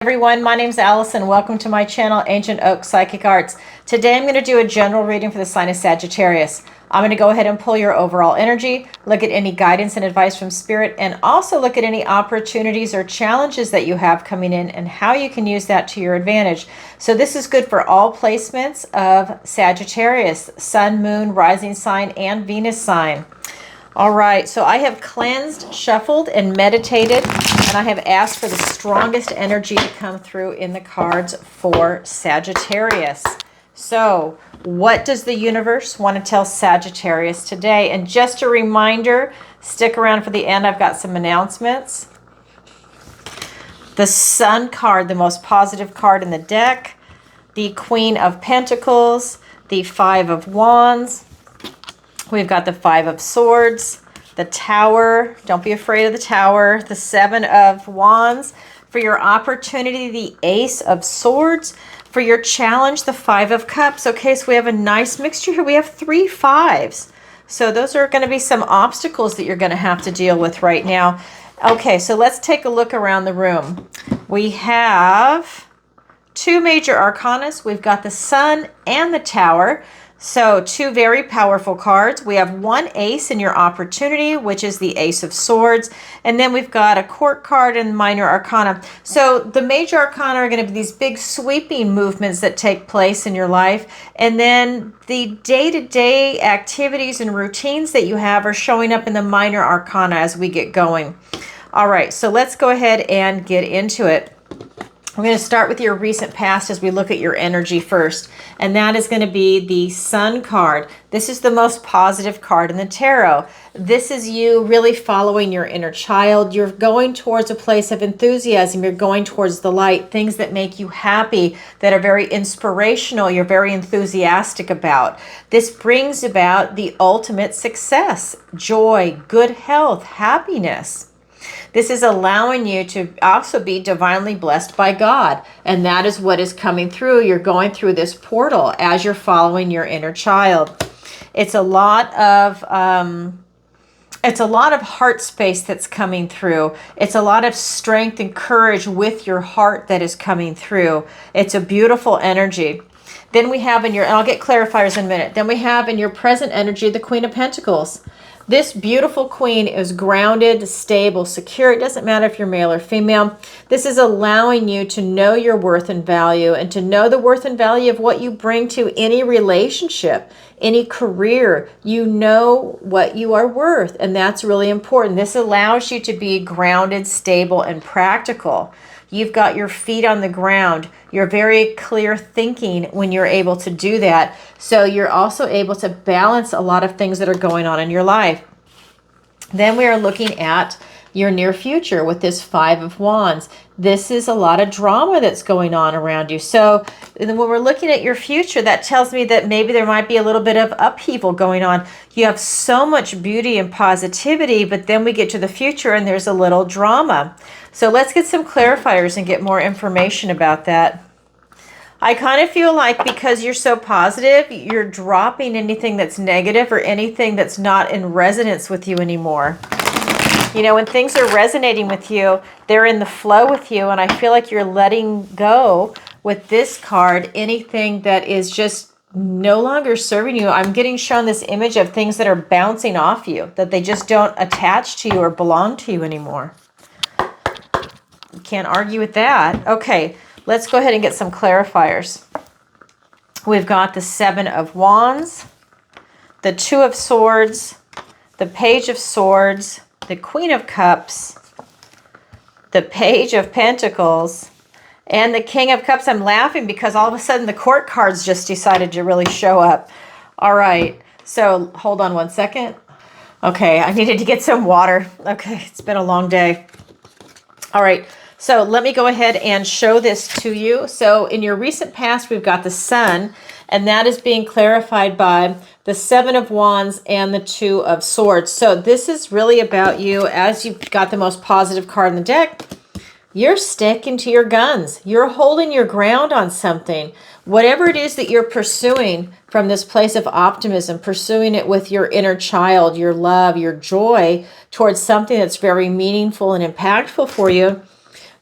Everyone, my name is Alison. Welcome to my channel, Ancient Oak Psychic Arts. Today I'm going to do a general reading for the sign of Sagittarius. I'm going to go ahead and pull your overall energy, look at any guidance and advice from Spirit, and also look at any opportunities or challenges that you have coming in and how you can use that to your advantage. So this is good for all placements of Sagittarius, Sun, Moon, Rising sign, and Venus sign. All right, so I have cleansed, shuffled, and meditated, and I have asked for the strongest energy to come through in the cards for Sagittarius. So what does the universe want to tell Sagittarius today? And just a reminder, stick around for the end. I've got some announcements. The Sun card, the most positive card in the deck, the Queen of Pentacles, the Five of Wands. We've got the Five of Swords, the Tower. Don't be afraid of the Tower. The Seven of Wands. For your opportunity, the Ace of Swords. For your challenge, the Five of Cups. Okay, so we have a nice mixture here. We have 3 fives. So those are going to be some obstacles that you're going to have to deal with right now. Okay, so let's take a look around the room. We have 2 major arcanas. We've got the Sun and the Tower. So 2 very powerful cards. We have 1 ace in your opportunity, which is the Ace of Swords. And then we've got a court card and minor arcana. So the major arcana are going to be these big sweeping movements that take place in your life. And then the day-to-day activities and routines that you have are showing up in the minor arcana as we get going. All right, so let's go ahead and get into it. We're going to start with your recent past as we look at your energy first. And that is going to be the Sun card. This is the most positive card in the tarot. This is you really following your inner child. You're going towards a place of enthusiasm. You're going towards the light, things that make you happy, that are very inspirational, you're very enthusiastic about. This brings about the ultimate success, joy, good health, happiness. This is allowing you to also be divinely blessed by God. And that is what is coming through. You're going through this portal as you're following your inner child. It's a lot of heart space that's coming through. It's a lot of strength and courage with your heart that is coming through. It's a beautiful energy. Then we have in your, and I'll get clarifiers in a minute. Then we have in your present energy, the Queen of Pentacles. This beautiful queen is grounded, stable, secure. It doesn't matter if you're male or female. This is allowing you to know your worth and value and to know the worth and value of what you bring to any relationship, any career. You know what you are worth, and that's really important. This allows you to be grounded, stable, and practical. You've got your feet on the ground. You're very clear thinking when you're able to do that. So you're also able to balance a lot of things that are going on in your life. Then we are looking at your near future with this Five of Wands. This is a lot of drama that's going on around you. So when we're looking at your future, that tells me that maybe there might be a little bit of upheaval going on. You have so much beauty and positivity, but then we get to the future and there's a little drama. So let's get some clarifiers and get more information about that. I kind of feel like because you're so positive, you're dropping anything that's negative or anything that's not in resonance with you anymore. You know, when things are resonating with you, they're in the flow with you, and I feel like you're letting go with this card anything that is just no longer serving you. I'm getting shown this image of things that are bouncing off you, that they just don't attach to you or belong to you anymore. You can't argue with that. Okay, let's go ahead and get some clarifiers. We've got the Seven of Wands, the Two of Swords, the Page of Swords, the Queen of Cups, the Page of Pentacles, and the King of Cups. I'm laughing because all of a sudden the court cards just decided to really show up. All right, so hold on one second. Okay, I needed to get some water. Okay, it's been a long day. All right, so let me go ahead and show this to you. So in your recent past, we've got the Sun, and that is being clarified by the Seven of Wands and the Two of Swords. So this is really about you. As you've got the most positive card in the deck, you're sticking to your guns. You're holding your ground on something. Whatever it is that you're pursuing from this place of optimism, pursuing it with your inner child, your love, your joy towards something that's very meaningful and impactful for you,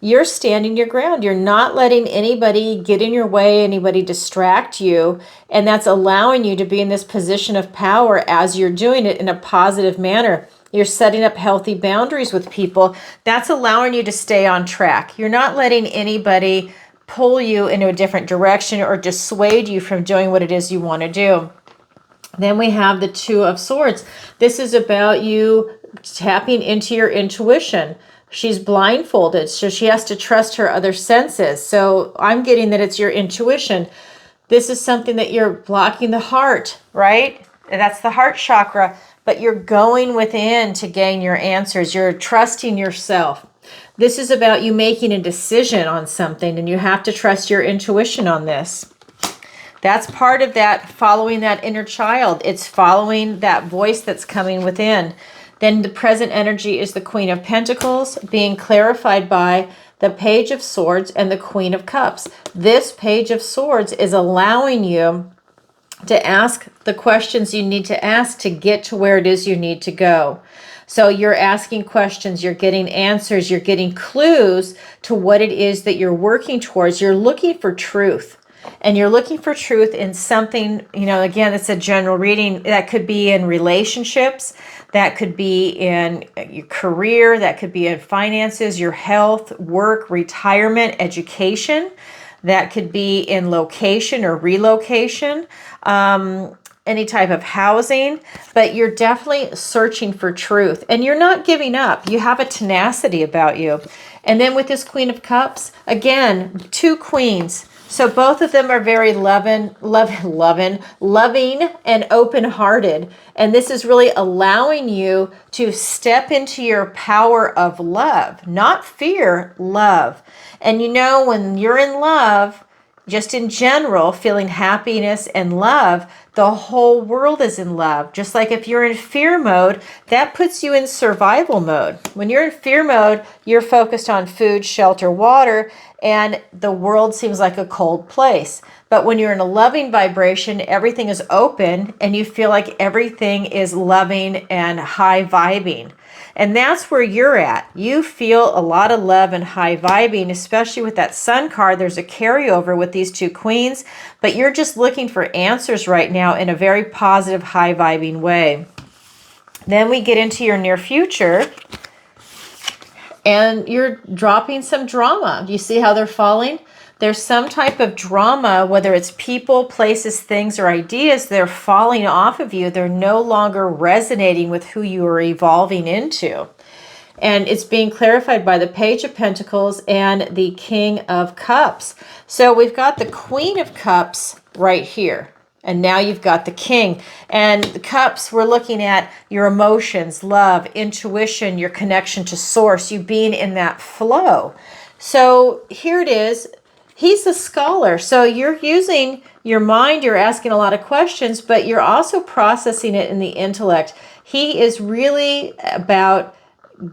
you're standing your ground. You're not letting anybody get in your way, anybody distract you. And that's allowing you to be in this position of power as you're doing it in a positive manner. You're setting up healthy boundaries with people. That's allowing you to stay on track. You're not letting anybody pull you into a different direction or dissuade you from doing what it is you want to do. Then we have the Two of Swords. This is about you tapping into your intuition. She's blindfolded, so she has to trust her other senses. So I'm getting that it's your intuition. This is something that you're blocking the heart, right? And that's the heart chakra, but you're going within to gain your answers. You're trusting yourself. This is about you making a decision on something, and you have to trust your intuition on this. That's part of that, following that inner child. It's following that voice that's coming within. Then the present energy is the Queen of Pentacles, being clarified by the Page of Swords and the Queen of Cups. This Page of Swords is allowing you to ask the questions you need to ask to get to where it is you need to go. So you're asking questions, you're getting answers, you're getting clues to what it is that you're working towards. You're looking for truth. And you're looking for truth in something, again, it's a general reading. That could be in relationships, that could be in your career, that could be in finances, your health, work, retirement, education. That could be in location or relocation, any type of housing. But you're definitely searching for truth. And you're not giving up. You have a tenacity about you. And then with this Queen of Cups, again, two queens. So both of them are very loving and open-hearted. And this is really allowing you to step into your power of love, not fear, love. And when you're in love, just in general, feeling happiness and love, the whole world is in love. Just like if you're in fear mode, that puts you in survival mode. When you're in fear mode, you're focused on food, shelter, water, and the world seems like a cold place. But when you're in a loving vibration, everything is open and you feel like everything is loving and high vibing. And that's where you're at. You feel a lot of love and high vibing, especially with that Sun card. There's a carryover with these two queens, but you're just looking for answers right now in a very positive, high vibing way. Then we get into your near future, and you're dropping some drama. Do you see how they're falling? There's some type of drama, whether it's people, places, things, or ideas, they're falling off of you. They're no longer resonating with who you are evolving into. And it's being clarified by the Page of Pentacles and the King of Cups. So we've got the Queen of Cups right here. And now you've got the King. And the Cups, we're looking at your emotions, love, intuition, your connection to source, you being in that flow. So here it is. He's a scholar. So you're using your mind, you're asking a lot of questions, but you're also processing it in the intellect. He is really about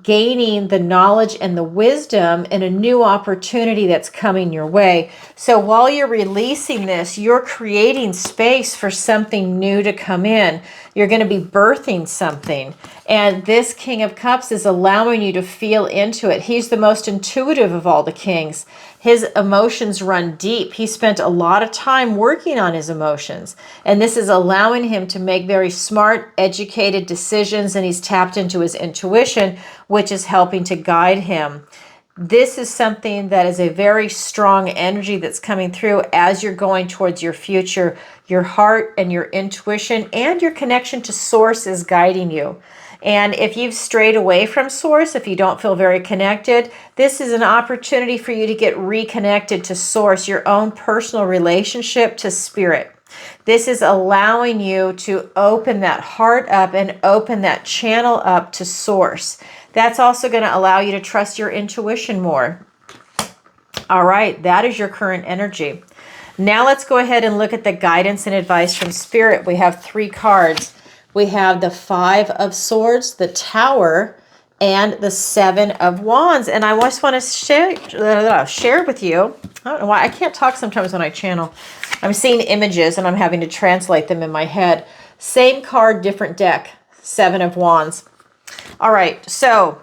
gaining the knowledge and the wisdom and a new opportunity that's coming your way. So while you're releasing this, you're creating space for something new to come in. You're going to be birthing something. And this King of Cups is allowing you to feel into it. He's the most intuitive of all the kings. His emotions run deep. He spent a lot of time working on his emotions. And this is allowing him to make very smart, educated decisions. And he's tapped into his intuition, which is helping to guide him. This is something that is a very strong energy that's coming through as you're going towards your future. Your heart and your intuition and your connection to source is guiding you. And if you've strayed away from source, if you don't feel very connected, this is an opportunity for you to get reconnected to source, your own personal relationship to spirit. This is allowing you to open that heart up and open that channel up to source. That's also going to allow you to trust your intuition more. All right, that is your current energy. Now let's go ahead and look at the guidance and advice from Spirit. We have 3 cards. We have the 5 of Swords, the Tower, and the 7 of Wands. And I just want to share with you. I don't know why I can't talk sometimes when I channel. I'm seeing images and I'm having to translate them in my head. Same card, different deck. 7 of Wands. All right, so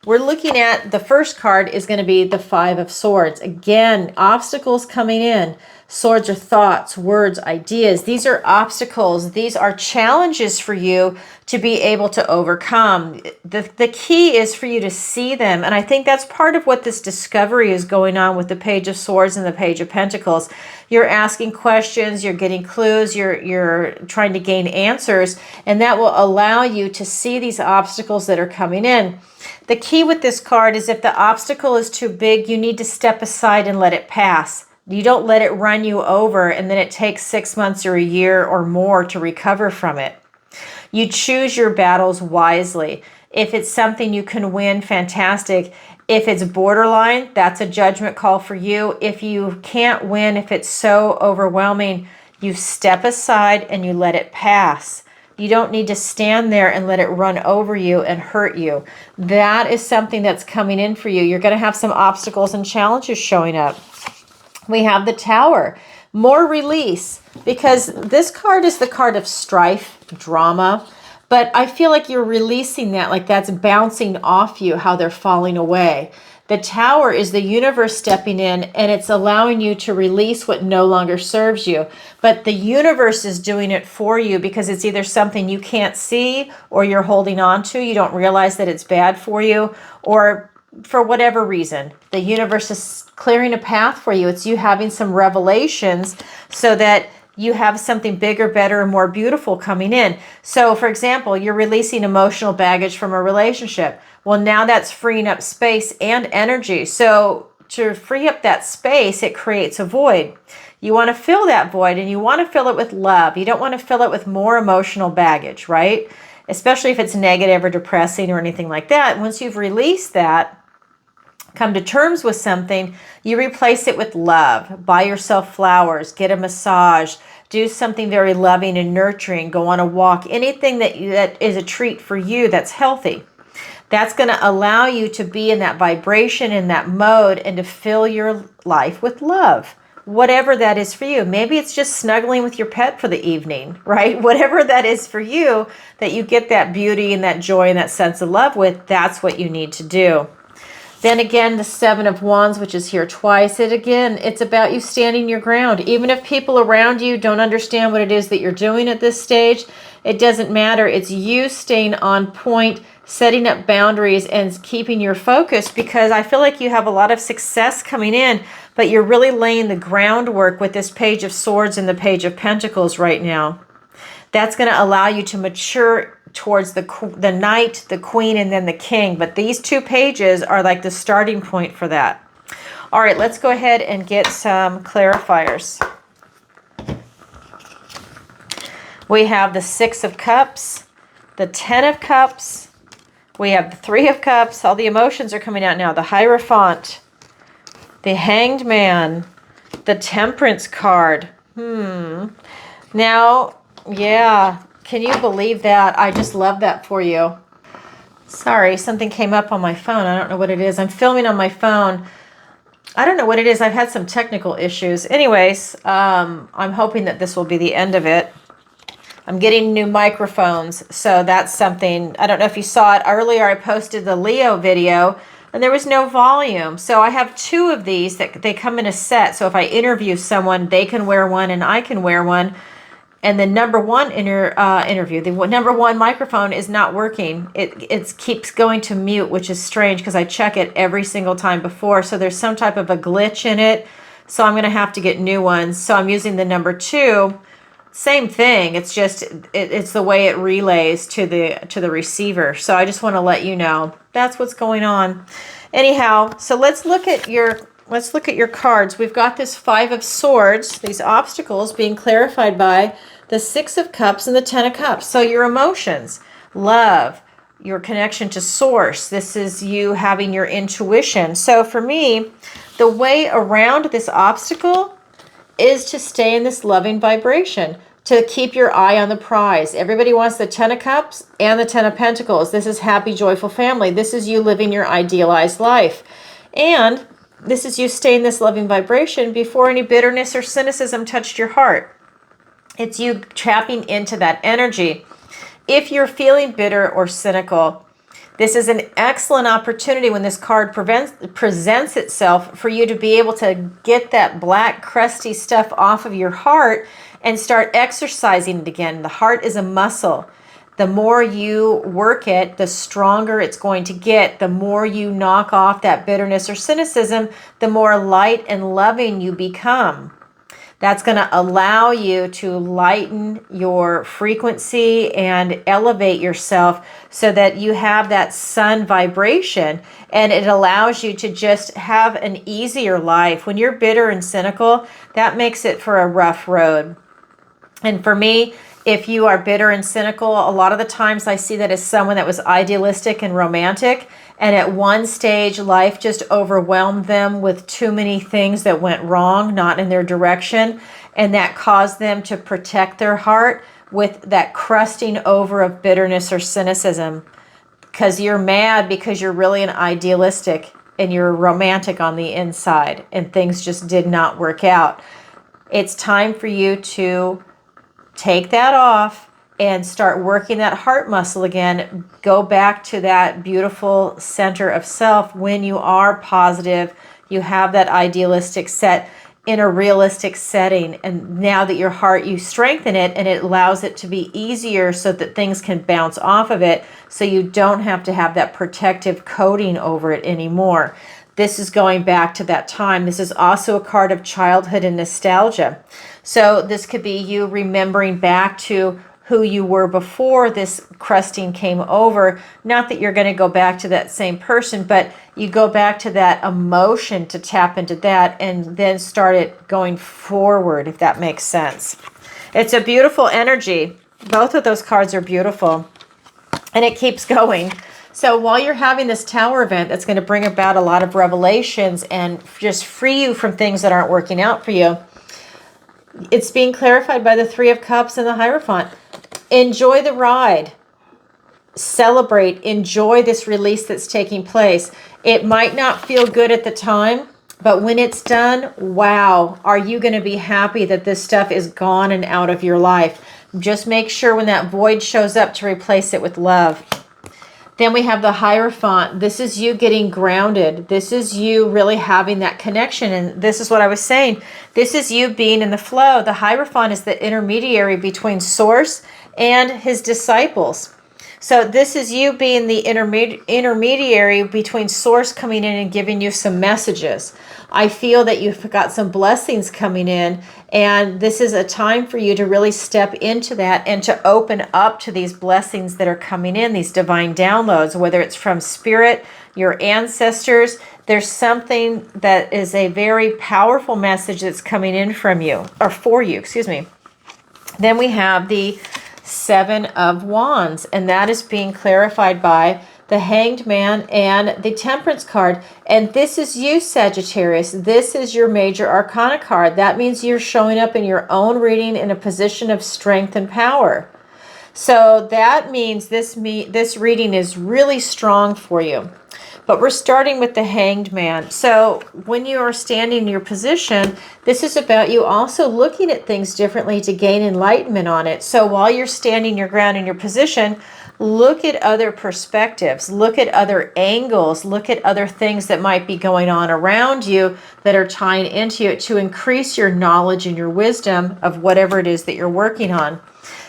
we're looking at the first card is going to be the Five of Swords. Again, obstacles coming in. Swords are thoughts, words, ideas. These are obstacles. These are challenges for you to be able to overcome. The key is for you to see them. And I think that's part of what this discovery is going on with the Page of Swords and the Page of Pentacles. You're asking questions, you're getting clues, you're trying to gain answers, and that will allow you to see these obstacles that are coming in. The key with this card is if the obstacle is too big, you need to step aside and let it pass. You don't let it run you over and then it takes 6 months or a year or more to recover from it. You choose your battles wisely. If it's something you can win, fantastic. If it's borderline, that's a judgment call for you. If you can't win, if it's so overwhelming, you step aside and you let it pass. You don't need to stand there and let it run over you and hurt you. That is something that's coming in for you. You're going to have some obstacles and challenges showing up. We have the Tower, more release, because this card is the card of strife, drama, but I feel like you're releasing that, like that's bouncing off you, how they're falling away. The Tower is the universe stepping in, and it's allowing you to release what no longer serves you. But the universe is doing it for you because it's either something you can't see or you're holding on to. You don't realize that it's bad for you, or for whatever reason, the universe is clearing a path for you. It's you having some revelations so that you have something bigger, better, and more beautiful coming in. So, for example, you're releasing emotional baggage from a relationship. Well, now that's freeing up space and energy. So to free up that space, it creates a void. You want to fill that void, and you want to fill it with love. You don't want to fill it with more emotional baggage, right? Especially if it's negative or depressing or anything like that. Once you've released that, come to terms with something, you replace it with love. Buy yourself flowers, get a massage, do something very loving and nurturing, go on a walk, anything that is a treat for you that's healthy. That's going to allow you to be in that vibration, in that mode, and to fill your life with love. Whatever that is for you. Maybe it's just snuggling with your pet for the evening, right? Whatever that is for you, that you get that beauty and that joy and that sense of love with, that's what you need to do. Then again, the Seven of Wands, which is here twice. It's about you standing your ground. Even if people around you don't understand what it is that you're doing at this stage, it doesn't matter. It's you staying on point, setting up boundaries, and keeping your focus, because I feel like you have a lot of success coming in, but you're really laying the groundwork with this Page of Swords and the Page of Pentacles right now. That's going to allow you to mature towards the Knight, the Queen, and then the King. But these two pages are like the starting point for that. All right, let's go ahead and get some clarifiers. We have the Six of Cups, the Ten of Cups. We have the Three of Cups. All the emotions are coming out now. The Hierophant, the Hanged Man, the Temperance card. Now, yeah, can you believe that? I just love that for you. Sorry, something came up on my phone. I don't know what it is. I'm filming on my phone. I don't know what it is. I've had some technical issues. Anyways, I'm hoping that this will be the end of it. I'm getting new microphones, so that's something. I don't know if you saw it earlier. I posted the Leo video, and there was no volume. So I have two of these that they come in a set. So if I interview someone, they can wear one and I can wear one. And the number one interview, the number one microphone is not working. It keeps going to mute, which is strange because I check it every single time before. So there's some type of a glitch in it. So I'm going to have to get new ones. So I'm using the number two. Same thing. It's just it's the way it relays to the receiver. So I just want to let you know that's what's going on. Anyhow, so let's look at your cards. We've got this Five of Swords, these obstacles being clarified by the Six of Cups and the Ten of Cups. So your emotions, love, your connection to source. This is you having your intuition. So for me, the way around this obstacle is to stay in this loving vibration, to keep your eye on the prize. Everybody wants the Ten of Cups and the Ten of Pentacles. This is happy, joyful family. This is you living your idealized life. And this is you staying in this loving vibration before any bitterness or cynicism touched your heart. It's you tapping into that energy. If you're feeling bitter or cynical, This is an excellent opportunity when this card presents itself for you to be able to get that black crusty stuff off of your heart and start exercising it again. The heart is a muscle. The more you work it, the stronger it's going to get. The more you knock off that bitterness or cynicism, the more light and loving you become. That's going to allow you to lighten your frequency and elevate yourself so that you have that sun vibration, and it allows you to just have an easier life. When you're bitter and cynical, that makes it for a rough road. And for me, if you are bitter and cynical, a lot of the times I see that as someone that was idealistic and romantic, and at one stage life just overwhelmed them with too many things that went wrong, not in their direction, and that caused them to protect their heart with that crusting over of bitterness or cynicism, because you're mad because you're really an idealistic and you're romantic on the inside and things just did not work out. It's time for you to take that off and start working that heart muscle again. Go back to that beautiful center of self when you are positive. You have that idealistic set in a realistic setting. And now that your heart, you strengthen it and it allows it to be easier so that things can bounce off of it. So you don't have to have that protective coating over it anymore. This is going back to that time. This is also a card of childhood and nostalgia. So this could be you remembering back to who you were before this crusting came over. Not that you're going to go back to that same person, but you go back to that emotion to tap into that and then start it going forward, if that makes sense. It's a beautiful energy. Both of those cards are beautiful. And it keeps going. So while you're having this tower event that's going to bring about a lot of revelations and just free you from things that aren't working out for you, it's being clarified by the Three of Cups and the Hierophant. Enjoy the ride. Celebrate. Enjoy this release that's taking place. It might not feel good at the time, but when it's done, wow, are you going to be happy that this stuff is gone and out of your life? Just make sure when that void shows up to replace it with love. Then we have the Hierophant. This is you getting grounded. This is you really having that connection. And this is what I was saying. This is you being in the flow. The Hierophant is the intermediary between Source and his disciples. So this is you being the intermediary between Source coming in and giving you some messages. I feel that you've got some blessings coming in, and this is a time for you to really step into that and to open up to these blessings that are coming in, these divine downloads, whether it's from Spirit, your ancestors. There's something that is a very powerful message that's coming in from you, or for you, excuse me. Then we have the Seven of Wands, and that is being clarified by the Hanged Man and the Temperance card. And this is you, Sagittarius. This is your major arcana card. That means you're showing up in your own reading in a position of strength and power. So that means this reading is really strong for you. But we're starting with the Hanged Man. So when you are standing in your position, this is about you also looking at things differently to gain enlightenment on it. So while you're standing your ground in your position, look at other perspectives, look at other angles, look at other things that might be going on around you that are tying into it to increase your knowledge and your wisdom of whatever it is that you're working on.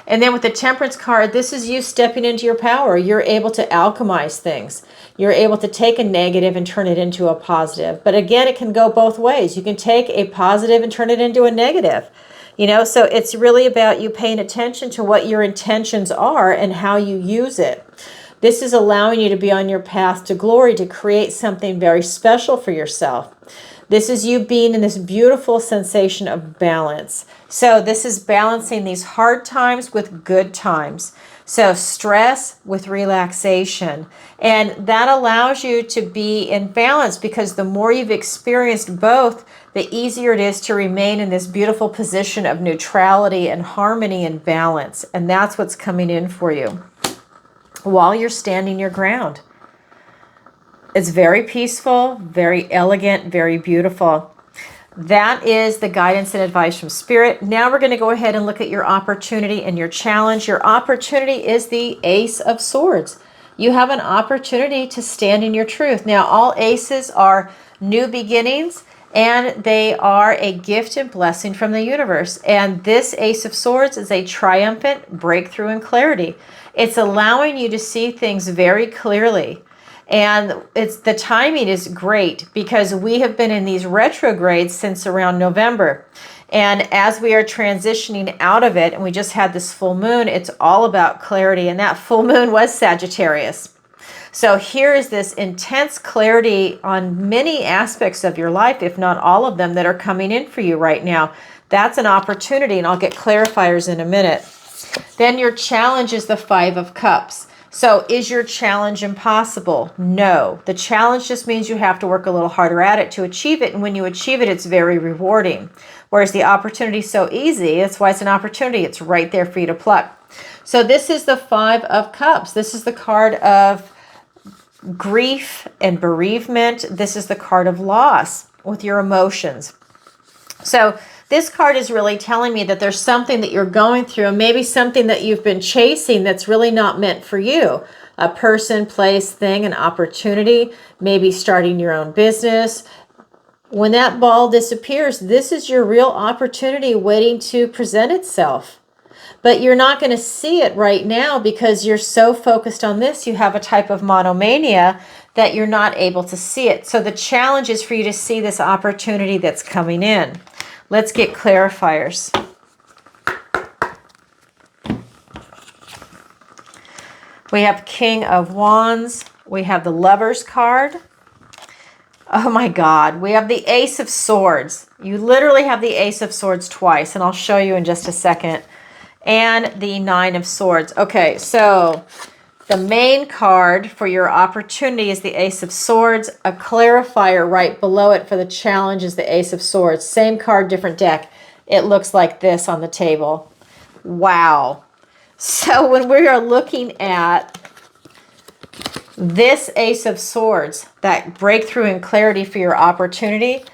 And then with the Temperance card, this is you stepping into your power. You're able to alchemize things. You're able to take a negative and turn it into a positive. But again, it can go both ways. You can take a positive and turn it into a negative. You know, so it's really about you paying attention to what your intentions are and how you use it. This is allowing you to be on your path to glory, to create something very special for yourself. This is you being in this beautiful sensation of balance. So this is balancing these hard times with good times. So stress with relaxation. And that allows you to be in balance, because the more you've experienced both, the easier it is to remain in this beautiful position of neutrality and harmony and balance. And that's what's coming in for you while you're standing your ground. It's very peaceful, very elegant, very beautiful. That is the guidance and advice from Spirit. Now we're going to go ahead and look at your opportunity and your challenge. Your opportunity is the Ace of Swords. You have an opportunity to stand in your truth. Now, all aces are new beginnings, and they are a gift and blessing from the universe. And this Ace of Swords is a triumphant breakthrough and clarity. It's allowing you to see things very clearly. And the timing is great because we have been in these retrogrades since around November. And as we are transitioning out of it, and we just had this full moon, it's all about clarity. And that full moon was Sagittarius. So here is this intense clarity on many aspects of your life, if not all of them, that are coming in for you right now. That's an opportunity, and I'll get clarifiers in a minute. Then your challenge is the Five of Cups. So is your challenge impossible? No. The challenge just means you have to work a little harder at it to achieve it. And when you achieve it, it's very rewarding. Whereas the opportunity is so easy, that's why it's an opportunity. It's right there for you to pluck. So this is the Five of Cups. This is the card of grief and bereavement. This is the card of loss with your emotions. So this card is really telling me that there's something that you're going through, and maybe something that you've been chasing that's really not meant for you. A person, place, thing, an opportunity, maybe starting your own business. When that ball disappears, this is your real opportunity waiting to present itself. But you're not going to see it right now because you're so focused on this. You have a type of monomania that you're not able to see it. So the challenge is for you to see this opportunity that's coming in. Let's get clarifiers. We have King of Wands. We have the Lovers card. Oh my God. We have the Ace of Swords. You literally have the Ace of Swords twice, and I'll show you in just a second. And the Nine of Swords. Okay, so the main card for your opportunity is the Ace of Swords. A clarifier right below it for the challenge is the Ace of Swords. Same card, different deck. It looks like this on the table. Wow. So when we are looking at this Ace of Swords, that breakthrough and clarity for your opportunity,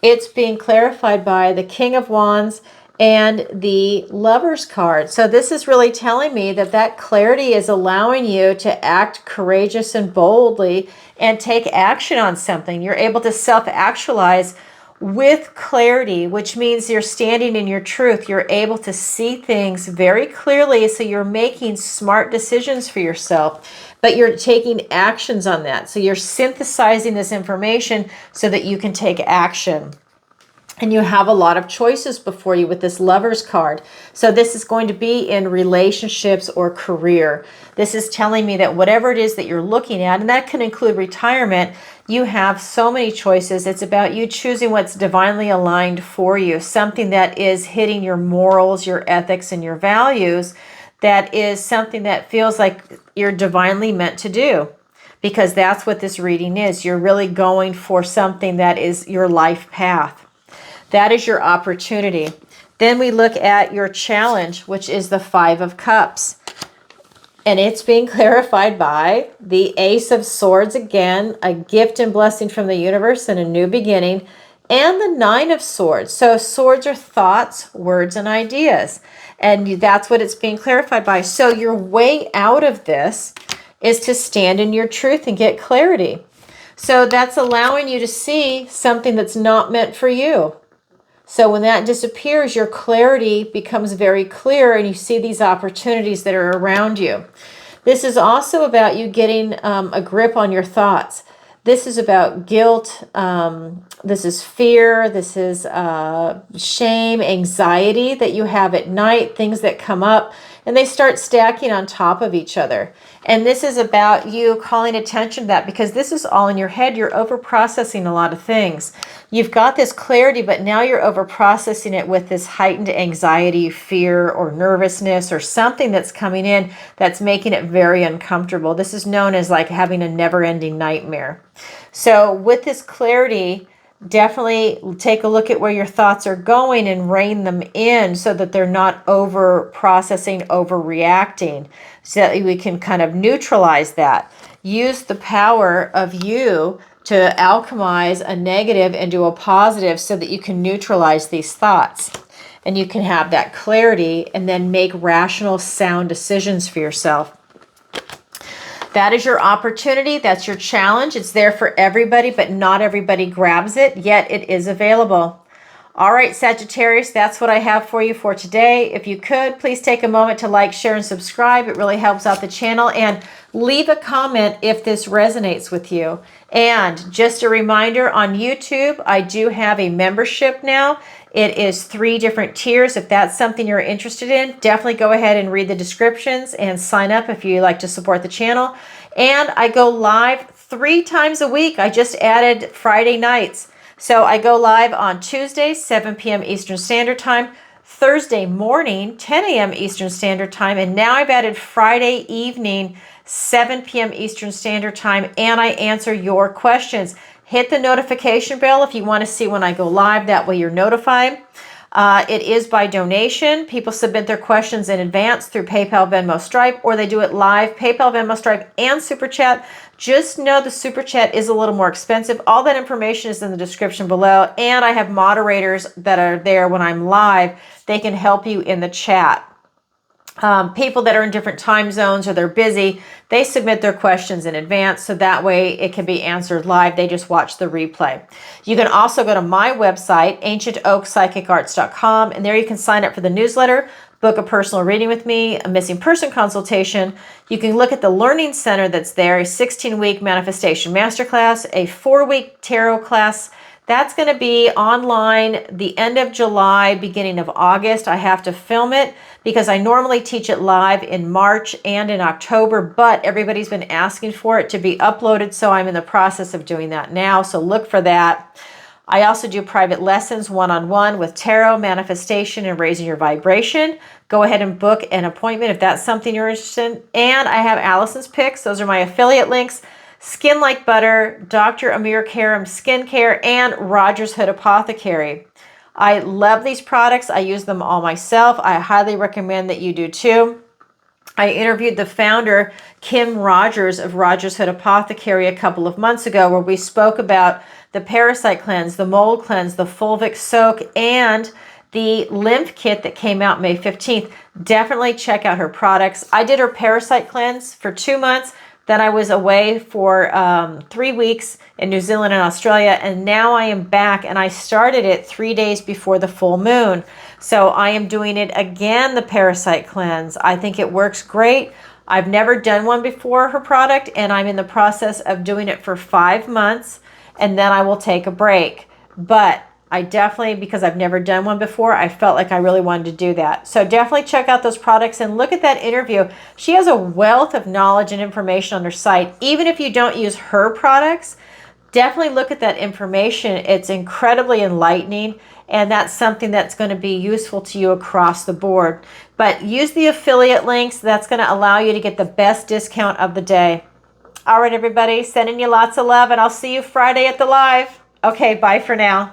it's being clarified by the King of Wands and the Lovers card. So this is really telling me that that clarity is allowing you to act courageous and boldly and take action on something. You're able to self-actualize with clarity, which means you're standing in your truth. You're able to see things very clearly, so you're making smart decisions for yourself, but you're taking actions on that. So you're synthesizing this information so that you can take action. And you have a lot of choices before you with this Lovers card. So this is going to be in relationships or career. This is telling me that whatever it is that you're looking at, and that can include retirement, you have so many choices. It's about you choosing what's divinely aligned for you, something that is hitting your morals, your ethics, and your values, that is something that feels like you're divinely meant to do. Because that's what this reading is. You're really going for something that is your life path. That is your opportunity. Then we look at your challenge, which is the Five of Cups. And it's being clarified by the Ace of Swords again, a gift and blessing from the universe and a new beginning, and the Nine of Swords. So swords are thoughts, words, and ideas. And that's what it's being clarified by. So your way out of this is to stand in your truth and get clarity. So that's allowing you to see something that's not meant for you. So when that disappears, your clarity becomes very clear and you see these opportunities that are around you. This is also about you getting a grip on your thoughts. This is about guilt. This is fear. This is shame, anxiety that you have at night, things that come up, and they start stacking on top of each other. And this is about you calling attention to that, because this is all in your head. You're over-processing a lot of things. You've got this clarity, but now you're over-processing it with this heightened anxiety, fear, or nervousness, or something that's coming in that's making it very uncomfortable. This is known as like having a never-ending nightmare. So with this clarity, definitely take a look at where your thoughts are going and rein them in so that they're not over-processing, overreacting, so that we can kind of neutralize that. Use the power of you to alchemize a negative into a positive so that you can neutralize these thoughts. And you can have that clarity and then make rational, sound decisions for yourself. That is your opportunity. That's your challenge. It's there for everybody, but not everybody grabs it, yet it is available. All right, Sagittarius, that's what I have for you for today. If you could, please take a moment to like, share, and subscribe. It really helps out the channel. And leave a comment if this resonates with you. And just a reminder, on YouTube, I do have a membership now. It is 3 different tiers. If that's something you're interested in, definitely go ahead and read the descriptions and sign up if you like to support the channel. And I go live 3 times a week. I just added Friday nights. So I go live on Tuesday, 7 p.m. Eastern Standard Time, Thursday morning, 10 a.m. Eastern Standard Time, and now I've added Friday evening, 7 p.m. Eastern Standard Time, and I answer your questions. Hit the notification bell if you want to see when I go live. That way you're notified. It is by donation. People submit their questions in advance through PayPal, Venmo, Stripe, or they do it live, PayPal, Venmo, Stripe, and SuperChat. Just know the SuperChat is a little more expensive. All that information is in the description below, and I have moderators that are there when I'm live. They can help you in the chat. People that are in different time zones or they're busy, they submit their questions in advance, so that way it can be answered live. They just watch the replay. You can also go to my website, ancientoakpsychicarts.com, and there you can sign up for the newsletter, book a personal reading with me, a missing person consultation. You can look at the learning center that's there, a 16-week manifestation masterclass, a 4-week tarot class. That's going to be online the end of July, beginning of August. I have to film it because I normally teach it live in March and in October, but everybody's been asking for it to be uploaded, so I'm in the process of doing that now, so look for that. I also do private lessons one-on-one with tarot, manifestation, and raising your vibration. Go ahead and book an appointment if that's something you're interested in. And I have Alison's picks. Those are my affiliate links. Skin Like Butter, Dr. Amir Karam Skincare, and Rogers Hood Apothecary. I love these products. I use them all myself. I highly recommend that you do too. I interviewed the founder, Kim Rogers of Rogers Hood Apothecary, a couple of months ago, where we spoke about the parasite cleanse, the mold cleanse, the fulvic soak, and the lymph kit that came out May 15th. Definitely check out her products. I did her parasite cleanse for 2 months. Then I was away for 3 weeks in New Zealand and Australia, and now I am back, and I started it 3 days before the full moon. So I am doing it again, the parasite cleanse. I think it works great. I've never done one before, her product, and I'm in the process of doing it for 5 months, and then I will take a break. But I definitely, because I've never done one before, I felt like I really wanted to do that. So definitely check out those products and look at that interview. She has a wealth of knowledge and information on her site. Even if you don't use her products, definitely look at that information. It's incredibly enlightening, and that's something that's going to be useful to you across the board. But use the affiliate links. That's going to allow you to get the best discount of the day. All right, everybody, sending you lots of love, and I'll see you Friday at the live. Okay, bye for now.